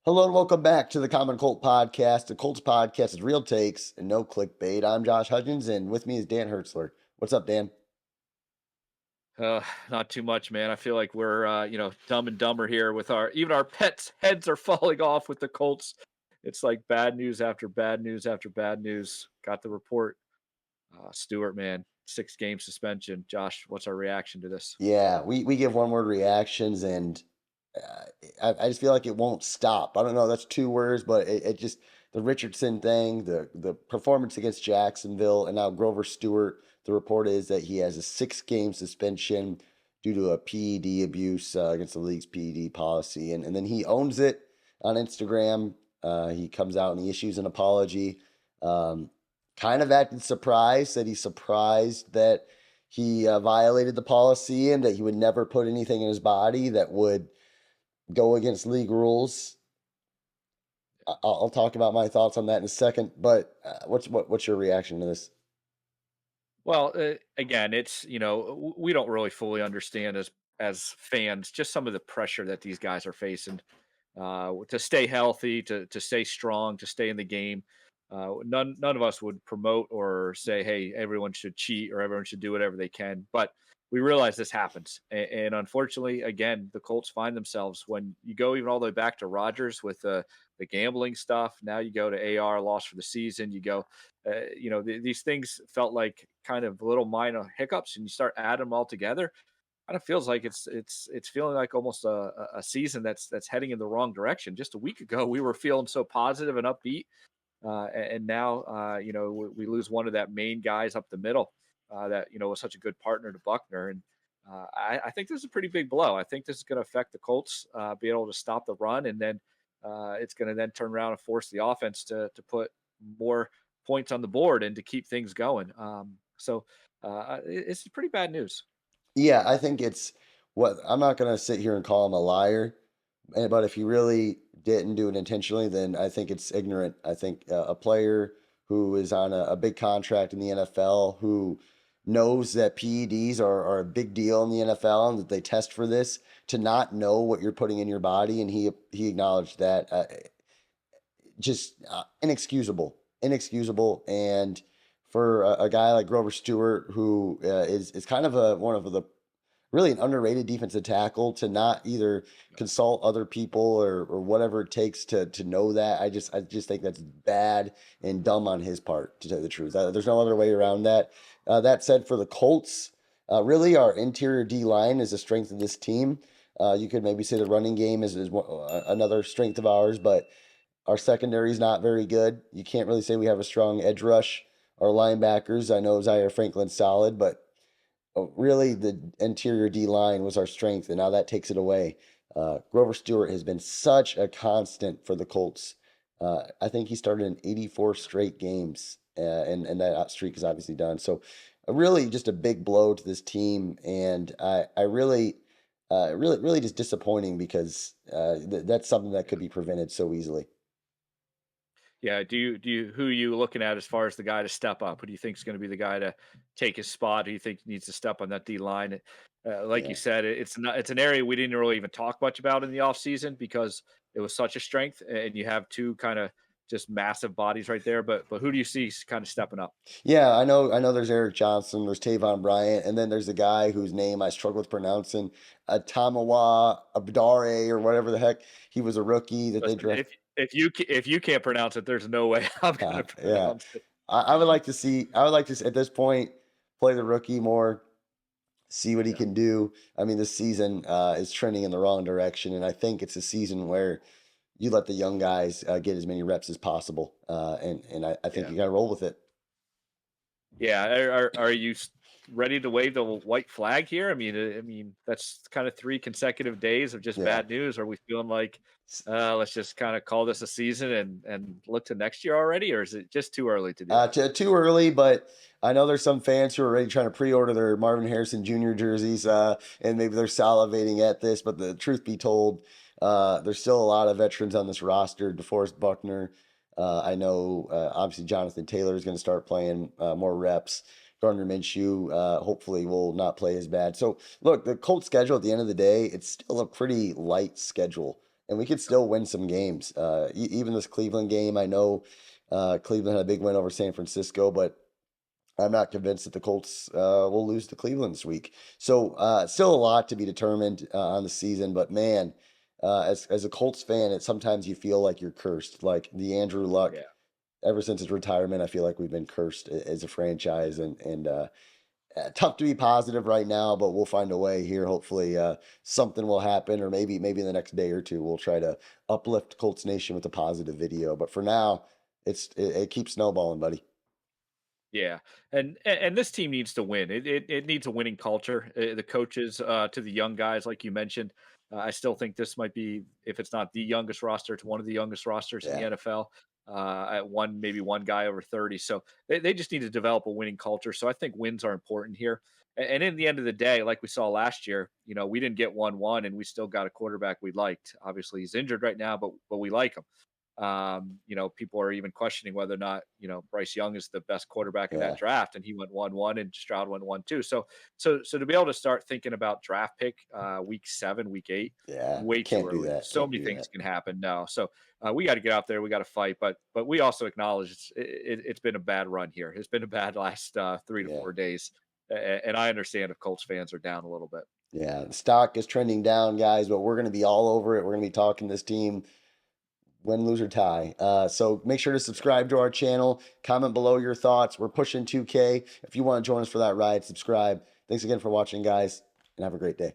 Hello and welcome back to the Common Colt Podcast. The Colts Podcast is real takes and no clickbait. I'm Josh Hudgens, and with me is Dan Hertzler. What's up, Dan? Not too much, man. I feel like we're dumb and dumber here with our pets' heads are falling off with the Colts. It's like bad news after bad news after bad news. Got the report. Stewart, man, 6 game suspension. Josh, what's our reaction to this? Yeah, we give one word reactions, and uh, I just feel like it won't stop. I don't know, that's two words, but it just the Richardson thing, the performance against Jacksonville, and now Grover Stewart. The report is that he has a 6 game suspension due to a PED abuse against the league's PED policy, and then he owns it on Instagram. He comes out and he issues an apology. Um, Kind of acted surprised, said he's surprised that he violated the policy and that he would never put anything in his body that would go against league rules. I'll talk about my thoughts on that in a second, but what's your reaction to this? Well, again, it's we don't really fully understand as fans just some of the pressure that these guys are facing to stay healthy, to stay strong, to stay in the game. None of us would promote or say, "Hey, everyone should cheat or everyone should do whatever they can." But we realize this happens, and unfortunately, again, the Colts find themselves when you go even all the way back to Rodgers with the gambling stuff. Now you go to AR loss for the season. You go, these things felt like kind of little minor hiccups, and you start adding them all together kind of feels like it's feeling like almost a season that's heading in the wrong direction. Just a week ago, we were feeling so positive and upbeat, and now we lose one of that main guys up the middle that was such a good partner to Buckner, and I think this is a pretty big blow. I think this is going to affect the Colts being able to stop the run, and then it's going to then turn around and force the offense to put more points on the board and to keep things going. It's pretty bad news. Yeah, I think it's what I'm not going to sit here and call him a liar, but if he really didn't do it intentionally, then I think it's ignorant. I think a player who is on a big contract in the NFL who knows that PEDs are a big deal in the NFL and that they test for this to not know what you're putting in your body, and he acknowledged that just inexcusable, and for a guy like Grover Stewart who is kind of one of the really an underrated defensive tackle to not either consult other people or whatever it takes to know that. I just think that's bad and dumb on his part, to tell you the truth. There's no other way around that. That said, for the Colts, really our interior D line is a strength of this team. You could maybe say the running game is another strength of ours, but our secondary is not very good. You can't really say we have a strong edge rush. Our linebackers, I know Zaire Franklin's solid, but really the interior D line was our strength, and now that takes it away. Grover Stewart has been such a constant for the Colts. I think he started in 84 straight games, and that streak is obviously done. So, really, just a big blow to this team, and I really, really just disappointing because that's something that could be prevented so easily. Yeah. Do you who are you looking at as far as the guy to step up? Who do you think is going to be the guy to take his spot? Who do you think needs to step on that D line? Like you Yeah. said, it's an area we didn't really even talk much about in the offseason because it was such a strength, and you have two kind of just massive bodies right there. But who do you see kind of stepping up? Yeah, I know there's Eric Johnson, there's Tavon Bryant, and then there's a guy whose name I struggle with pronouncing, Atamawa Abdare or whatever the heck. He was a rookie that they Listen, drafted. if you can't pronounce it, there's no way I'm Yeah, gonna yeah. pronounce it. I would like to see, at this point, play the rookie more, see what he Yeah, can do. I mean, this season is trending in the wrong direction, and I think it's a season where you let the young guys get as many reps as possible, and I think yeah. you got to roll with it. Yeah, are you ready to wave the white flag here? I mean that's kind of 3 consecutive days of just Yeah. bad news. Are we feeling like let's just kind of call this a season and look to next year already, or is it just too early to do that? Too early, but I know there's some fans who are already trying to pre-order their Marvin Harrison Jr. jerseys, and maybe they're salivating at this. But the truth be told, there's still a lot of veterans on this roster. DeForest Buckner, I know, obviously Jonathan Taylor is going to start playing more reps. Gardner Minshew, hopefully, will not play as bad. So, look, the Colts schedule at the end of the day, it's still a pretty light schedule. and we could still win some games. Even this Cleveland game, I know Cleveland had a big win over San Francisco, but I'm not convinced that the Colts will lose to Cleveland this week. So still a lot to be determined on the season, but man, as a Colts fan, sometimes you feel like you're cursed. Like the Andrew Luck, Yeah. ever since his retirement, I feel like we've been cursed as a franchise, and tough to be positive right now, but we'll find a way here. Hopefully, something will happen, or maybe in the next day or two, we'll try to uplift Colts Nation with a positive video. But for now, it keeps snowballing, buddy. Yeah, and this team needs to win. It needs a winning culture. The coaches to the young guys, like you mentioned, I still think this might be, if it's not the youngest roster, it's one of the youngest rosters in the Yeah, NFL. At one, maybe one guy over 30. So they just need to develop a winning culture. So I think wins are important here. And in the end of the day, like we saw last year, we didn't get 1-1, and we still got a quarterback we liked. Obviously, he's injured right now, but we like him. People are even questioning whether or not, Bryce Young is the best quarterback in that yeah, draft, and he went 1-1 and Stroud went 1-2. So to be able to start thinking about draft pick week 7, week 8, yeah. way too Can't do early. that. So Can't many do things that. can happen now. So we got to get out there, we got to fight, but we also acknowledge it's been a bad run here. It's been a bad last 3 to Yeah, 4 days. And I understand if Colts fans are down a little bit. yeah. The stock is trending down, guys, but we're going to be all over it. We're going to be talking this team win, lose, or tie. So make sure to subscribe to our channel. Comment below your thoughts. We're pushing 2K. If you want to join us for that ride, subscribe. Thanks again for watching, guys, and have a great day.